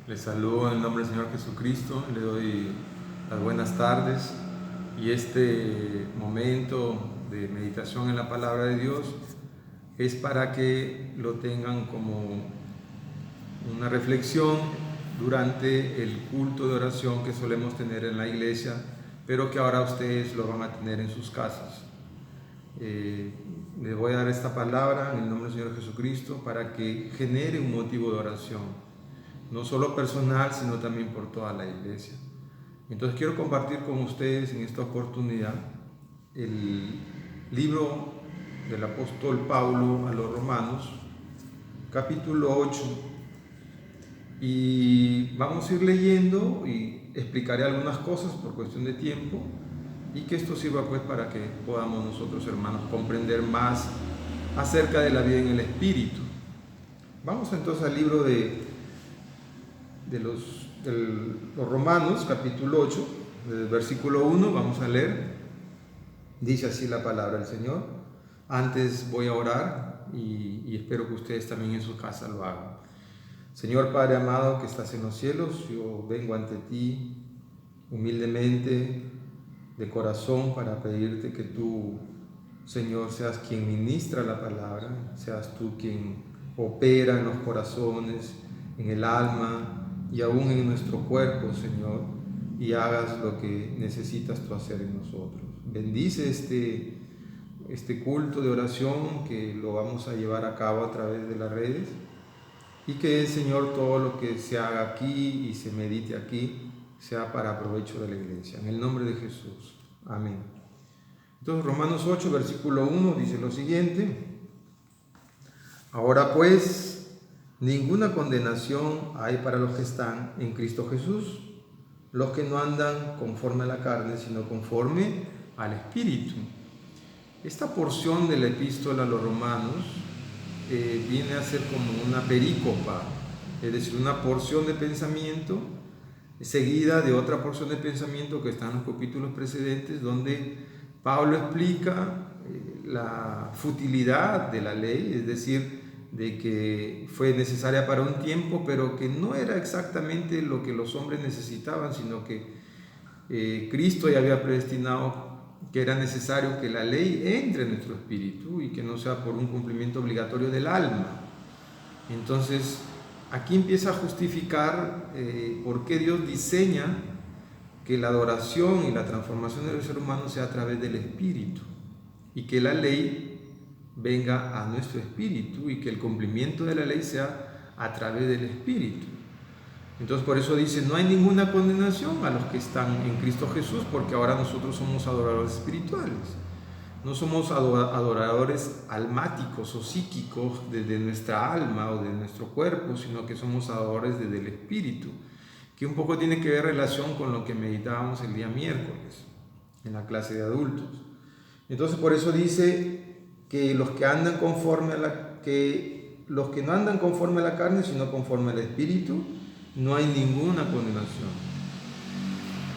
Les saludo en el nombre del Señor Jesucristo, le doy las buenas tardes y este momento de meditación en la palabra de Dios es para que lo tengan como una reflexión durante el culto de oración que solemos tener en la iglesia, pero que ahora ustedes lo van a tener en sus casas. Les voy a dar esta palabra en el nombre del Señor Jesucristo para que genere un motivo de oración, no solo personal, sino también por toda la iglesia. Entonces quiero compartir con ustedes en esta oportunidad el libro del apóstol Pablo a los Romanos, capítulo 8, y vamos a ir leyendo y explicaré algunas cosas por cuestión de tiempo y que esto sirva pues para que podamos nosotros, hermanos, comprender más acerca de la vida en el Espíritu. Vamos entonces al libro de los Romanos, capítulo 8, del versículo 1, vamos a leer. Dice así la palabra del Señor. Antes voy a orar y espero que ustedes también en su casa lo hagan. Señor Padre amado que estás en los cielos, yo vengo ante ti humildemente, de corazón, para pedirte que tú, Señor, seas quien ministra la palabra, seas tú quien opera en los corazones, en el alma y aún en nuestro cuerpo, Señor, y hagas lo que necesitas tú hacer en nosotros. Bendice este culto de oración que lo vamos a llevar a cabo a través de las redes, y que, Señor, todo lo que se haga aquí y se medite aquí sea para provecho de la iglesia. En el nombre de Jesús. Amén. Entonces, Romanos 8, versículo 1 dice lo siguiente: Ahora pues, ninguna condenación hay para los que están en Cristo Jesús, los que no andan conforme a la carne, sino conforme al Espíritu. Esta porción de la epístola a los Romanos viene a ser como una perícopa, es decir, una porción de pensamiento seguida de otra porción de pensamiento que está en los capítulos precedentes, donde Pablo explica la futilidad de la ley, es decir, de que fue necesaria para un tiempo, pero que no era exactamente lo que los hombres necesitaban, sino que Cristo ya había predestinado que era necesario que la ley entre en nuestro espíritu y que no sea por un cumplimiento obligatorio del alma. Entonces, aquí empieza a justificar por qué Dios diseña que la adoración y la transformación del ser humano sea a través del espíritu, y que la ley venga a nuestro espíritu y que el cumplimiento de la ley sea a través del espíritu. Entonces por eso dice, no hay ninguna condenación a los que están en Cristo Jesús, porque ahora nosotros somos adoradores espirituales. No somos adoradores almáticos o psíquicos desde nuestra alma o de nuestro cuerpo, sino que somos adoradores desde el espíritu, que un poco tiene que ver relación con lo que meditábamos el día miércoles en la clase de adultos. Entonces por eso dice que los que no andan conforme a la carne, sino conforme al espíritu, no hay ninguna condenación.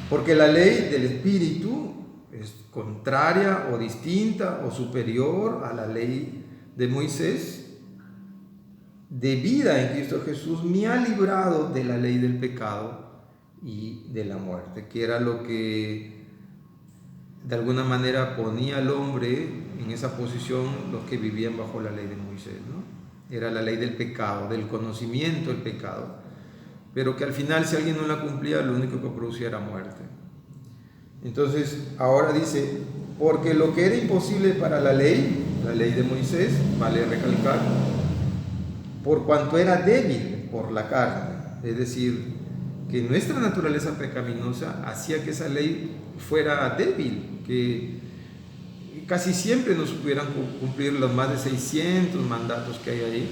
Porque la ley del espíritu es contraria o distinta o superior a la ley de Moisés de vida en Cristo Jesús, me ha librado de la ley del pecado y de la muerte, que era lo que de alguna manera ponía al hombre en esa posición los que vivían bajo la ley de Moisés, ¿no? Era la ley del pecado, del conocimiento del pecado, pero que al final, si alguien no la cumplía, lo único que producía era muerte. Entonces ahora dice, porque lo que era imposible para la ley de Moisés, vale recalcar, por cuanto era débil por la carne, es decir, que nuestra naturaleza pecaminosa hacía que esa ley fuera débil, que casi siempre no supieran cumplir los más de 600 mandatos que hay ahí,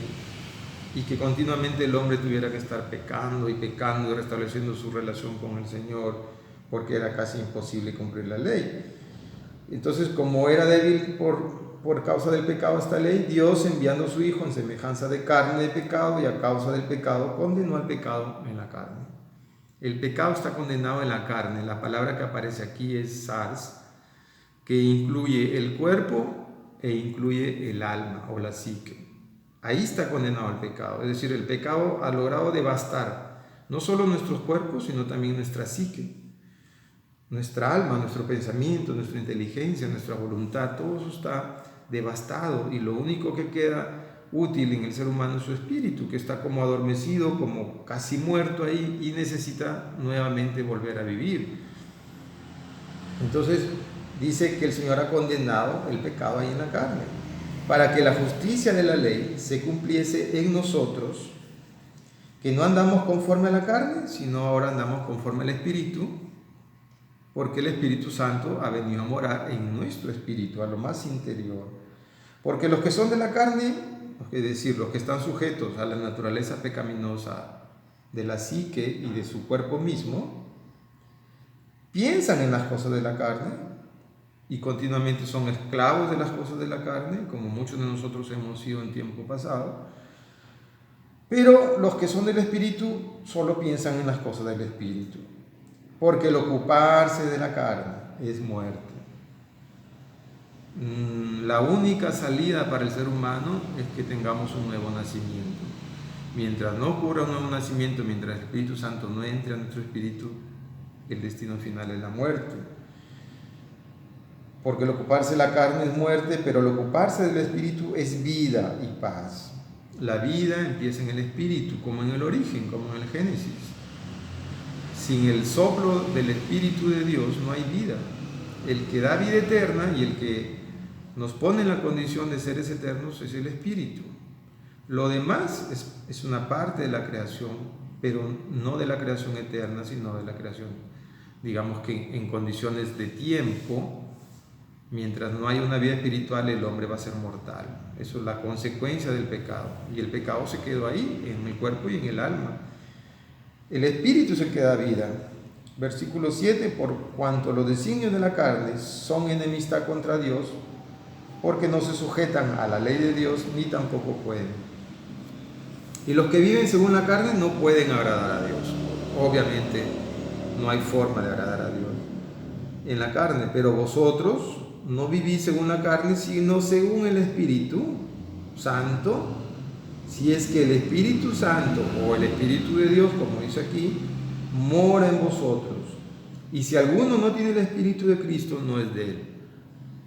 y que continuamente el hombre tuviera que estar pecando y restableciendo su relación con el Señor, porque era casi imposible cumplir la ley. Entonces, como era débil por causa del pecado esta ley, Dios, enviando a su Hijo en semejanza de carne de pecado, y a causa del pecado condenó al pecado en la carne. El pecado está condenado en la carne. La palabra que aparece aquí es sars, que incluye el cuerpo e incluye el alma o la psique. Ahí está condenado el pecado. Es decir, el pecado ha logrado devastar no solo nuestros cuerpos, sino también nuestra psique, nuestra alma, nuestro pensamiento, nuestra inteligencia, nuestra voluntad. Todo eso está devastado y lo único que queda útil en el ser humano es su espíritu, que está como adormecido, como casi muerto ahí y necesita nuevamente volver a vivir. Entonces dice que el Señor ha condenado el pecado ahí en la carne, para que la justicia de la ley se cumpliese en nosotros, que no andamos conforme a la carne, sino ahora andamos conforme al Espíritu, porque el Espíritu Santo ha venido a morar en nuestro espíritu, a lo más interior. Porque los que son de la carne, es decir, los que están sujetos a la naturaleza pecaminosa de la psique y de su cuerpo mismo, piensan en las cosas de la carne y continuamente son esclavos de las cosas de la carne, como muchos de nosotros hemos sido en tiempo pasado. Pero los que son del Espíritu solo piensan en las cosas del Espíritu, porque el ocuparse de la carne es muerte. La única salida para el ser humano es que tengamos un nuevo nacimiento. Mientras no ocurra un nuevo nacimiento, mientras el Espíritu Santo no entre a nuestro espíritu, el destino final es la muerte. Porque el ocuparse de la carne es muerte, pero el ocuparse del Espíritu es vida y paz. La vida empieza en el Espíritu, como en el origen, como en el Génesis. Sin el soplo del Espíritu de Dios no hay vida. El que da vida eterna y el que nos pone en la condición de seres eternos es el Espíritu. Lo demás es una parte de la creación, pero no de la creación eterna, sino de la creación, digamos que en condiciones de tiempo. Mientras no hay una vida espiritual, el hombre va a ser mortal. Eso es la consecuencia del pecado. Y el pecado se quedó ahí, en el cuerpo y en el alma. El espíritu se queda vida. Versículo 7, por cuanto los designios de la carne son enemistad contra Dios, porque no se sujetan a la ley de Dios, ni tampoco pueden. Y los que viven según la carne no pueden agradar a Dios. Obviamente no hay forma de agradar a Dios en la carne, pero vosotros no vivís según la carne, sino según el Espíritu Santo, si es que el Espíritu Santo o el Espíritu de Dios, como dice aquí, mora en vosotros. Y si alguno no tiene el Espíritu de Cristo, no es de él.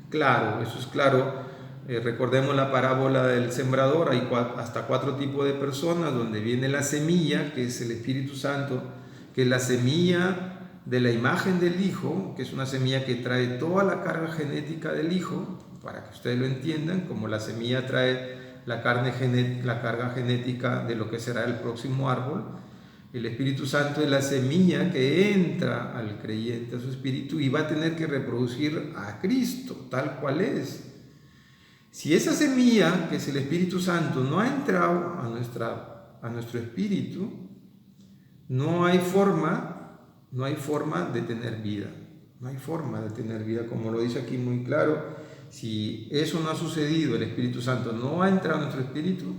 Claro, eso es claro. Recordemos la parábola del sembrador. Hay hasta 4 tipos de personas, donde viene la semilla, que es el Espíritu Santo, que es la semilla de la imagen del Hijo, que es una semilla que trae toda la carga genética del Hijo, para que ustedes lo entiendan, como la semilla trae la carga genética de lo que será el próximo árbol. El Espíritu Santo es la semilla que entra al creyente, a su espíritu, y va a tener que reproducir a Cristo tal cual es. Si esa semilla, que es el Espíritu Santo, no ha entrado a nuestro espíritu, no hay forma de tener vida. No hay forma de tener vida, como lo dice aquí muy claro. Si eso no ha sucedido, el Espíritu Santo no ha entrado en nuestro espíritu,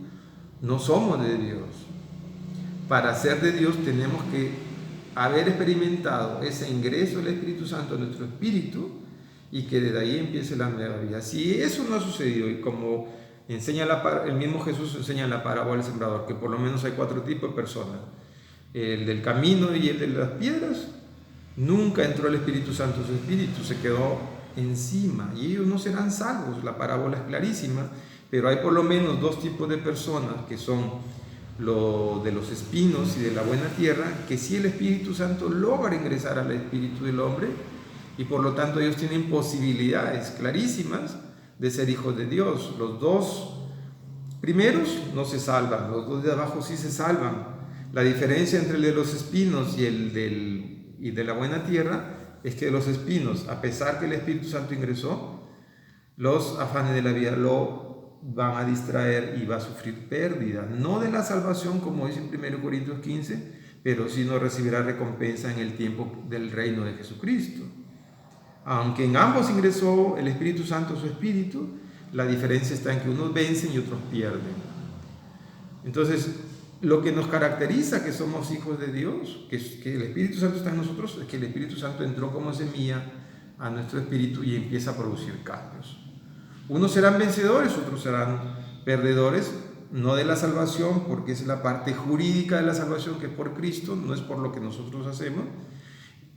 no somos de Dios. Para ser de Dios tenemos que haber experimentado ese ingreso del Espíritu Santo en nuestro espíritu y que desde ahí empiece la nueva vida. Si eso no ha sucedido, y como enseña el mismo Jesús enseña en la parábola del sembrador, que por lo menos hay 4 tipos de personas: el del camino y el de las piedras. Nunca entró el Espíritu Santo en su espíritu, se quedó encima y ellos no serán salvos. La parábola es clarísima, pero hay por lo menos 2 tipos de personas, que son lo de los espinos y de la buena tierra, que sí el Espíritu Santo logra ingresar al espíritu del hombre y por lo tanto ellos tienen posibilidades clarísimas de ser hijos de Dios. Los 2 primeros no se salvan, los 2 de abajo sí se salvan. La diferencia entre el de los espinos y el de la buena tierra es que los espinos, a pesar que el Espíritu Santo ingresó, los afanes de la vida lo van a distraer y va a sufrir pérdida, no de la salvación como dice en 1 Corintios 15, pero sí no recibirá recompensa en el tiempo del reino de Jesucristo. Aunque en ambos ingresó el Espíritu Santo a su espíritu, la diferencia está en que unos vencen y otros pierden. Entonces, lo que nos caracteriza que somos hijos de Dios, que el Espíritu Santo está en nosotros, es que el Espíritu Santo entró como semilla a nuestro espíritu y empieza a producir cambios. Unos serán vencedores, otros serán perdedores, no de la salvación, porque es la parte jurídica de la salvación, que es por Cristo, no es por lo que nosotros hacemos,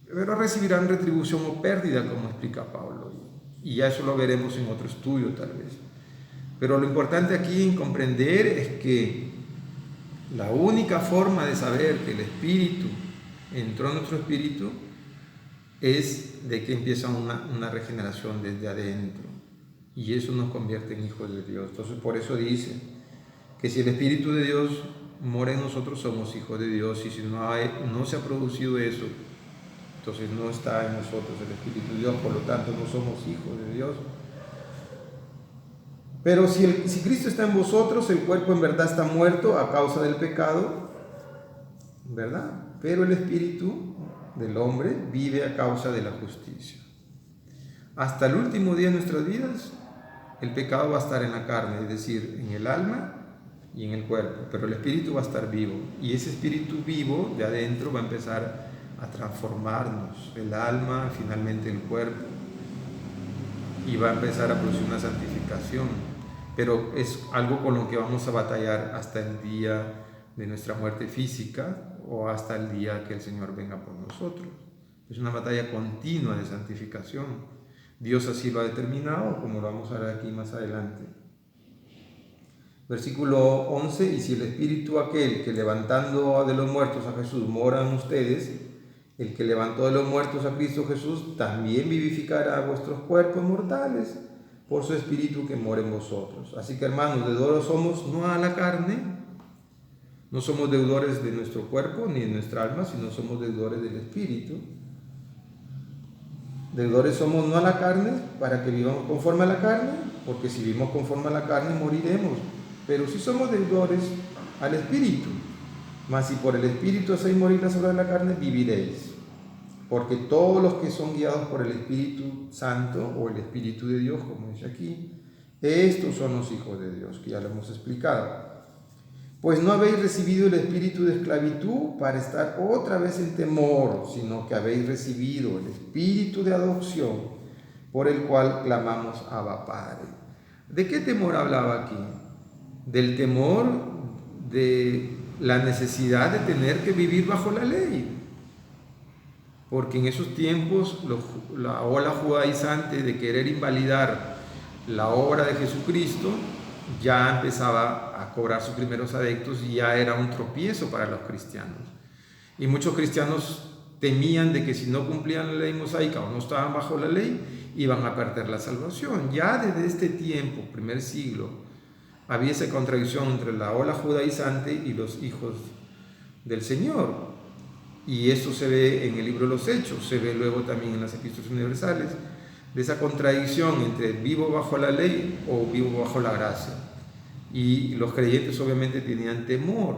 pero recibirán retribución o pérdida, como explica Pablo. Y ya eso lo veremos en otro estudio tal vez. Pero lo importante aquí en comprender es que la única forma de saber que el Espíritu entró en nuestro espíritu es de que empieza una regeneración desde adentro. Y eso nos convierte en hijos de Dios. Entonces por eso dice que si el Espíritu de Dios mora en nosotros, somos hijos de Dios. Y si no se ha producido eso, entonces no está en nosotros el Espíritu de Dios, por lo tanto no somos hijos de Dios. Pero si Cristo está en vosotros, el cuerpo en verdad está muerto a causa del pecado, ¿verdad? Pero el Espíritu del hombre vive a causa de la justicia. Hasta el último día de nuestras vidas, el pecado va a estar en la carne, es decir, en el alma y en el cuerpo, pero el Espíritu va a estar vivo. Y ese Espíritu vivo de adentro va a empezar a transformarnos, el alma, finalmente el cuerpo, y va a empezar a producir una santificación. Pero es algo con lo que vamos a batallar hasta el día de nuestra muerte física o hasta el día que el Señor venga por nosotros. Es una batalla continua de santificación. Dios así lo ha determinado, como lo vamos a ver aquí más adelante. Versículo 11: y si el Espíritu aquel que levantando de los muertos a Jesús mora en ustedes, el que levantó de los muertos a Cristo Jesús también vivificará vuestros cuerpos mortales por su Espíritu que mora en vosotros. Así que, hermanos, deudores somos no a la carne, no somos deudores de nuestro cuerpo ni de nuestra alma, sino somos deudores del Espíritu. Deudores somos no a la carne para que vivamos conforme a la carne, porque si vivimos conforme a la carne moriremos. Pero si somos deudores al Espíritu, mas si por el Espíritu hacéis morir las obras de la carne, viviréis. Porque todos los que son guiados por el Espíritu Santo o el Espíritu de Dios, como dice aquí, estos son los hijos de Dios, que ya lo hemos explicado. Pues no habéis recibido el espíritu de esclavitud para estar otra vez en temor, sino que habéis recibido el espíritu de adopción, por el cual clamamos Abba Padre. ¿De qué temor hablaba aquí? Del temor de la necesidad de tener que vivir bajo la ley. Porque en esos tiempos la ola judaizante de querer invalidar la obra de Jesucristo ya empezaba a cobrar sus primeros adeptos y ya era un tropiezo para los cristianos. Y muchos cristianos temían de que si no cumplían la ley mosaica o no estaban bajo la ley, iban a perder la salvación. Ya desde este tiempo, primer siglo, había esa contradicción entre la ola judaizante y los hijos del Señor. Y eso se ve en el libro de los Hechos, se ve luego también en las epístolas universales, de esa contradicción entre vivo bajo la ley o vivo bajo la gracia. Y los creyentes obviamente tenían temor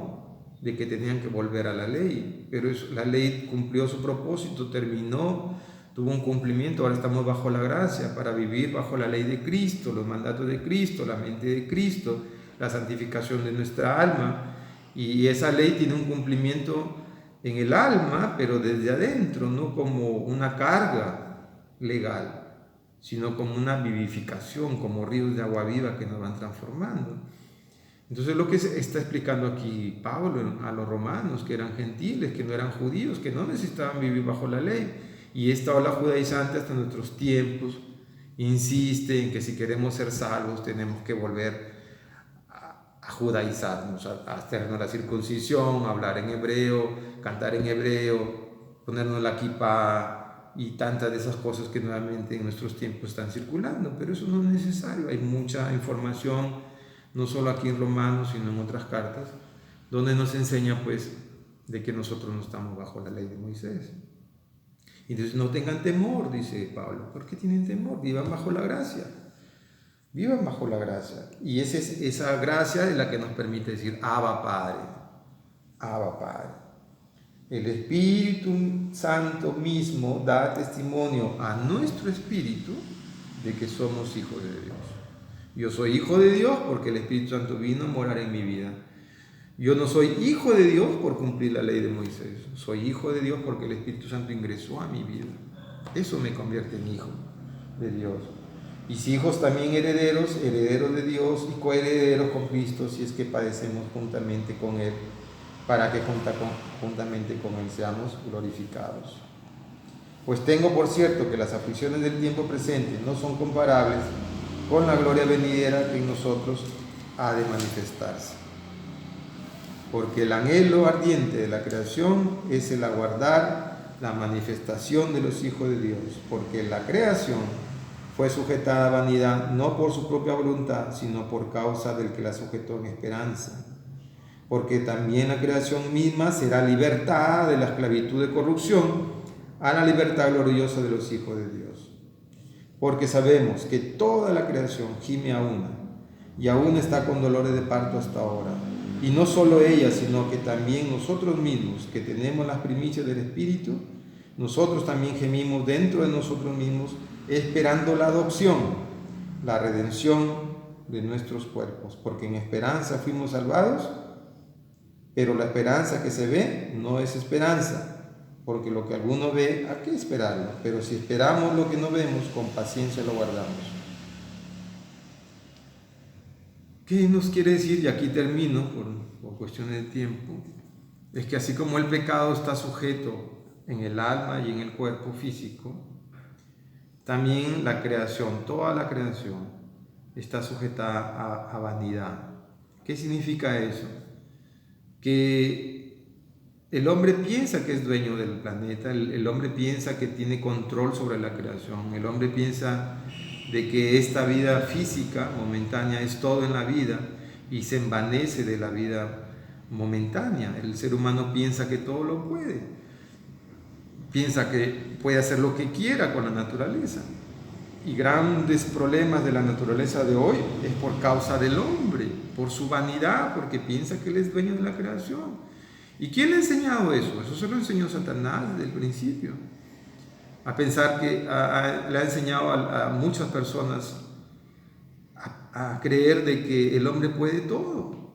de que tenían que volver a la ley, pero la ley cumplió su propósito, terminó, tuvo un cumplimiento. Ahora estamos bajo la gracia para vivir bajo la ley de Cristo, los mandatos de Cristo, la mente de Cristo, la santificación de nuestra alma. Y esa ley tiene un cumplimiento en el alma, pero desde adentro, no como una carga legal, sino como una vivificación, como ríos de agua viva que nos van transformando. Entonces lo que está explicando aquí Pablo a los romanos, que eran gentiles, que no eran judíos, que no necesitaban vivir bajo la ley, y esta ola judaizante hasta nuestros tiempos insiste en que si queremos ser salvos tenemos que volver a judaizarnos, a hacernos la circuncisión, a hablar en hebreo, cantar en hebreo, ponernos la kippah y tantas de esas cosas que nuevamente en nuestros tiempos están circulando. Pero eso no es necesario. Hay mucha información, no solo aquí en Romanos, sino en otras cartas, donde nos enseña pues de que nosotros no estamos bajo la ley de Moisés. Entonces no tengan temor, dice Pablo. ¿Por qué tienen temor? Vivan bajo la gracia. Vivan bajo la gracia. Y esa gracia es la que nos permite decir Abba Padre. Abba Padre. El Espíritu Santo mismo da testimonio a nuestro espíritu de que somos hijos de Dios. Yo soy hijo de Dios porque el Espíritu Santo vino a morar en mi vida. Yo no soy hijo de Dios por cumplir la ley de Moisés. Soy hijo de Dios porque el Espíritu Santo ingresó a mi vida. Eso me convierte en hijo de Dios. y si hijos también herederos, herederos de Dios y coherederos con Cristo, si es que padecemos juntamente con Él, para que juntamente con Él seamos glorificados. Pues tengo por cierto que las aflicciones del tiempo presente no son comparables con la gloria venidera que en nosotros ha de manifestarse. Porque el anhelo ardiente de la creación es el aguardar la manifestación de los hijos de Dios, porque la creación fue sujetada a vanidad no por su propia voluntad, sino por causa del que la sujetó en esperanza. Porque también la creación misma será libertada de la esclavitud de corrupción a la libertad gloriosa de los hijos de Dios. Porque sabemos que toda la creación gime a una, y aún está con dolores de parto hasta ahora. Y no solo ella, sino que también nosotros mismos, que tenemos las primicias del Espíritu, nosotros también gemimos dentro de nosotros mismos, esperando la adopción, la redención de nuestros cuerpos. Porque en esperanza fuimos salvados, pero la esperanza que se ve no es esperanza. Porque lo que alguno ve, ¿a qué esperarlo? Pero si esperamos lo que no vemos, con paciencia lo guardamos. ¿Qué nos quiere decir? Y aquí termino por cuestiones de tiempo. Es que así como el pecado está sujeto en el alma y en el cuerpo físico, también la creación, toda la creación, está sujeta a vanidad. ¿Qué significa eso? Que el hombre piensa que es dueño del planeta, el hombre piensa que tiene control sobre la creación, el hombre piensa de que esta vida física momentánea es todo en la vida y se envanece de la vida momentánea. El ser humano piensa que todo lo puede, piensa que puede hacer lo que quiera con la naturaleza. Y grandes problemas de la naturaleza de hoy es por causa del hombre, por su vanidad, porque piensa que él es dueño de la creación. ¿Y quién le ha enseñado eso? Eso se lo enseñó Satanás desde el principio. A pensar que le ha enseñado a muchas personas a creer de que el hombre puede todo,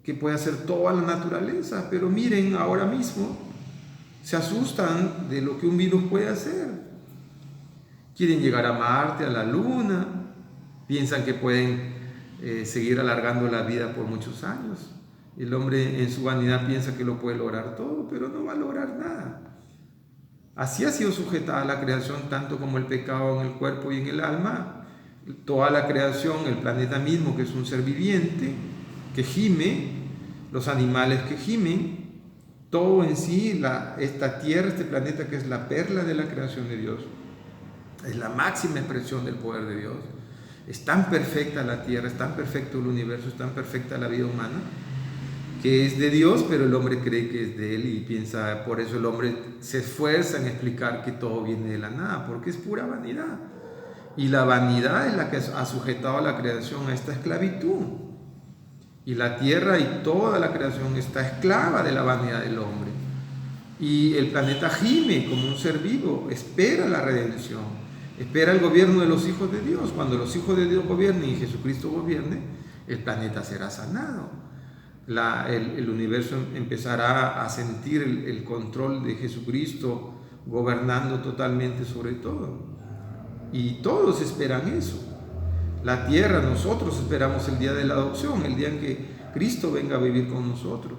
que puede hacer toda la naturaleza. Pero miren, ahora mismo se asustan de lo que un virus puede hacer. Quieren llegar a Marte, a la Luna, piensan que pueden seguir alargando la vida por muchos años. El hombre en su vanidad piensa que lo puede lograr todo, pero no va a lograr nada. Así ha sido sujetada la creación, tanto como el pecado en el cuerpo y en el alma. Toda la creación, el planeta mismo, que es un ser viviente, que gime, los animales que gimen, todo en sí, esta tierra, este planeta que es la perla de la creación de Dios, es la máxima expresión del poder de Dios. Es tan perfecta la tierra, es tan perfecto el universo, es tan perfecta la vida humana, que es de Dios, pero el hombre cree que es de Él y piensa, por eso el hombre se esfuerza en explicar que todo viene de la nada, porque es pura vanidad. Y la vanidad es la que ha sujetado a la creación a esta esclavitud. Y la tierra y toda la creación está esclava de la vanidad del hombre. Y el planeta gime como un ser vivo, espera la redención, espera el gobierno de los hijos de Dios. Cuando los hijos de Dios gobiernen y Jesucristo gobierne, el planeta será sanado. El universo empezará a sentir el control de Jesucristo gobernando totalmente sobre todo. Y todos esperan eso. La tierra, nosotros esperamos el día de la adopción, el día en que Cristo venga a vivir con nosotros.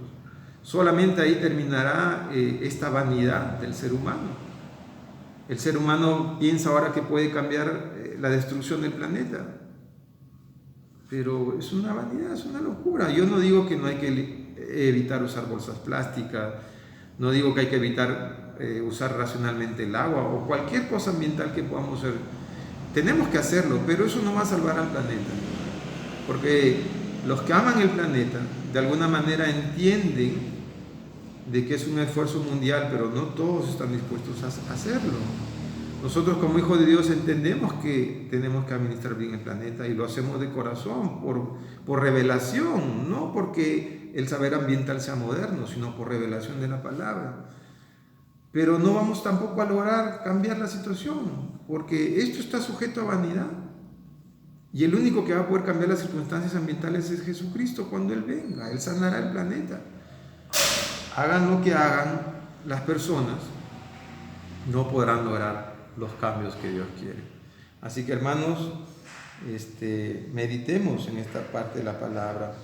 Solamente ahí terminará esta vanidad del ser humano. El ser humano piensa ahora que puede cambiar la destrucción del planeta. Pero es una vanidad, es una locura. Yo no digo que no hay que evitar usar bolsas plásticas, no digo que hay que evitar usar racionalmente el agua o cualquier cosa ambiental que podamos hacer. Tenemos que hacerlo, pero eso no va a salvar al planeta. Porque los que aman el planeta, de alguna manera entienden de que es un esfuerzo mundial, pero no todos están dispuestos a hacerlo. Nosotros como hijos de Dios entendemos que tenemos que administrar bien el planeta y lo hacemos de corazón, por revelación, no porque el saber ambiental sea moderno, sino por revelación de la palabra. Pero no vamos tampoco a lograr cambiar la situación, porque esto está sujeto a vanidad. Y el único que va a poder cambiar las circunstancias ambientales es Jesucristo cuando Él venga. Él sanará el planeta. Hagan lo que hagan las personas, no podrán lograr los cambios que Dios quiere. Así que hermanos, meditemos en esta parte de la palabra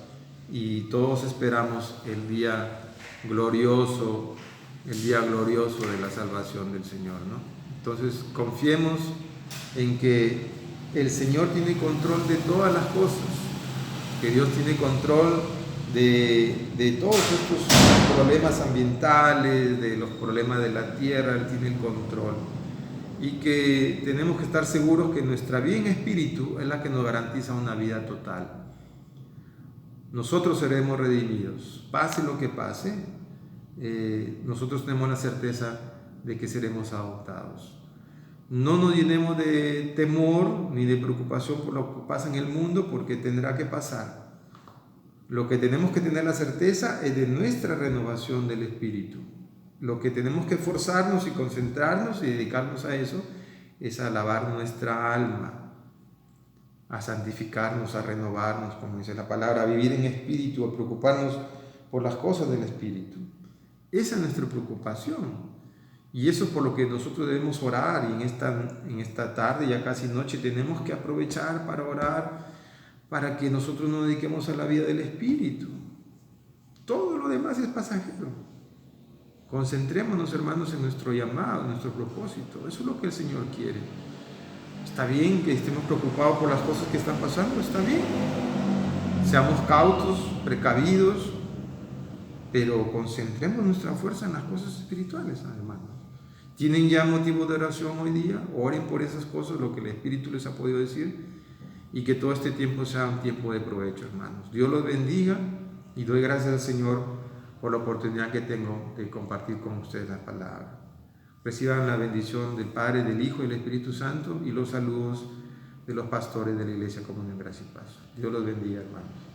y todos esperamos el día glorioso de la salvación del Señor, ¿no? Entonces confiemos en que el Señor tiene control de todas las cosas, que Dios tiene control de todos estos problemas ambientales, de los problemas de la tierra. Él tiene el control. Y que tenemos que estar seguros que nuestra vida en espíritu es la que nos garantiza una vida total. Nosotros seremos redimidos, pase lo que pase, nosotros tenemos la certeza de que seremos adoptados. No nos llenemos de temor ni de preocupación por lo que pasa en el mundo, porque tendrá que pasar. Lo que tenemos que tener la certeza es de nuestra renovación del espíritu. Lo que tenemos que esforzarnos y concentrarnos y dedicarnos a eso es a lavar nuestra alma, a santificarnos, a renovarnos, como dice la palabra, a vivir en espíritu, a preocuparnos por las cosas del espíritu. Esa es nuestra preocupación. Y eso es por lo que nosotros debemos orar, y en esta tarde, ya casi noche, tenemos que aprovechar para orar, para que nosotros nos dediquemos a la vida del espíritu. Todo lo demás es pasajero. Concentrémonos, hermanos, en nuestro llamado, en nuestro propósito. Eso es lo que el Señor quiere. Está bien que estemos preocupados por las cosas que están pasando, está bien. Seamos cautos, precavidos, pero concentremos nuestra fuerza en las cosas espirituales, hermanos. ¿Tienen ya motivo de oración hoy día? Oren por esas cosas, lo que el Espíritu les ha podido decir, y que todo este tiempo sea un tiempo de provecho, hermanos. Dios los bendiga, y doy gracias al Señor por la oportunidad que tengo de compartir con ustedes la palabra. Reciban la bendición del Padre, del Hijo y del Espíritu Santo, y los saludos de los pastores de la Iglesia Comunión Gracia y Paz. Dios los bendiga, hermanos.